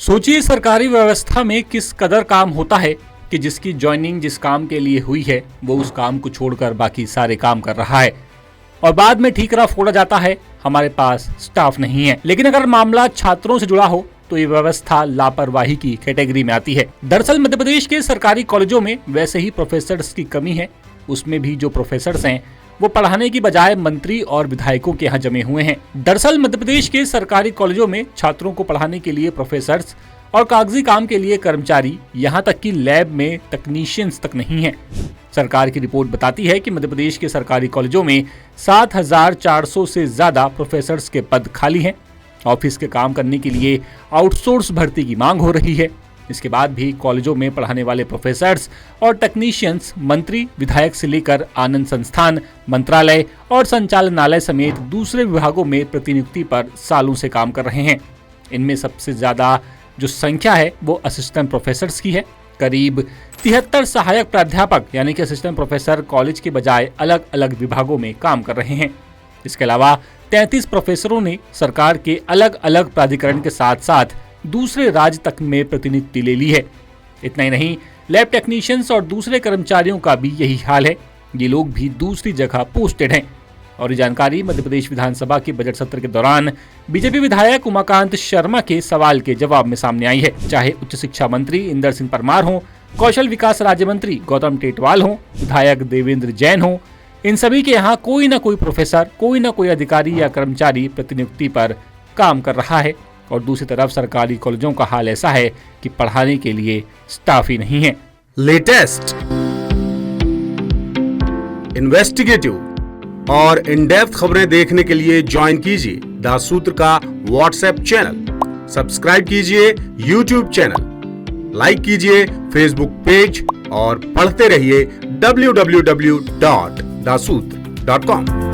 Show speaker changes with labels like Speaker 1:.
Speaker 1: सोचिए सरकारी व्यवस्था में किस कदर काम होता है कि जिसकी ज्वाइनिंग जिस काम के लिए हुई है वो उस काम को छोड़कर बाकी सारे काम कर रहा है और बाद में ठीकरा फोड़ा जाता है हमारे पास स्टाफ नहीं है। लेकिन अगर मामला छात्रों से जुड़ा हो तो ये व्यवस्था लापरवाही की कैटेगरी में आती है। दरअसल मध्य प्रदेश के सरकारी कॉलेजों में वैसे ही प्रोफेसर्स की कमी है, उसमें भी जो प्रोफेसर्स हैं वो पढ़ाने की बजाय मंत्री और विधायकों के यहाँ जमे हुए हैं। दरअसल मध्य प्रदेश के सरकारी कॉलेजों में छात्रों को पढ़ाने के लिए प्रोफेसर्स और कागजी काम के लिए कर्मचारी, यहाँ तक कि लैब में टेक्नीशियंस तक नहीं है। सरकार की रिपोर्ट बताती है कि मध्य प्रदेश के सरकारी कॉलेजों में 7,400 से ज्यादा प्रोफेसर्स के पद खाली हैं। ऑफिस के काम करने के लिए आउटसोर्स भर्ती की मांग हो रही है। इसके बाद भी कॉलेजों में पढ़ाने वाले प्रोफेसर्स और टेक्नीशियंस मंत्री, विधायक से लेकर आनंद संस्थान, मंत्रालय और संचालनालय समेत दूसरे विभागों में प्रतिनियुक्ति पर सालों से काम कर रहे हैं। इनमें सबसे ज्यादा जो संख्या है वो असिस्टेंट प्रोफेसर्स की है। करीब 73 सहायक प्राध्यापक यानी कि असिस्टेंट प्रोफेसर कॉलेज के बजाय अलग अलग विभागों में काम कर रहे हैं। इसके अलावा 33 प्रोफेसरों ने सरकार के अलग अलग प्राधिकरण के साथ साथ दूसरे राज्य तक में प्रतिनियुक्ति ले ली है। इतना ही नहीं, लैब टेक्नीशियंस और दूसरे कर्मचारियों का भी यही हाल है। ये लोग भी दूसरी जगह पोस्टेड हैं। और ये जानकारी मध्य प्रदेश विधानसभा के बजट सत्र के दौरान बीजेपी विधायक उमाकांत शर्मा के सवाल के जवाब में सामने आई है। चाहे उच्च शिक्षा मंत्री इंदर सिंह परमार हो, कौशल विकास राज्य मंत्री गौतम टेटवाल हो, विधायक देवेंद्र जैन हो, इन सभी के यहाँ कोई न कोई प्रोफेसर, कोई न कोई अधिकारी या कर्मचारी प्रतिनियुक्ति पर काम कर रहा है। और दूसरी तरफ सरकारी कॉलेजों का हाल ऐसा है कि पढ़ाने के लिए स्टाफ ही नहीं है।
Speaker 2: लेटेस्ट, इन्वेस्टिगेटिव और इन डेप्थ खबरें देखने के लिए ज्वाइन कीजिए द सूत्र का व्हाट्सएप चैनल, सब्सक्राइब कीजिए यूट्यूब चैनल, लाइक कीजिए फेसबुक पेज और पढ़ते रहिए www.daसूत्र.com।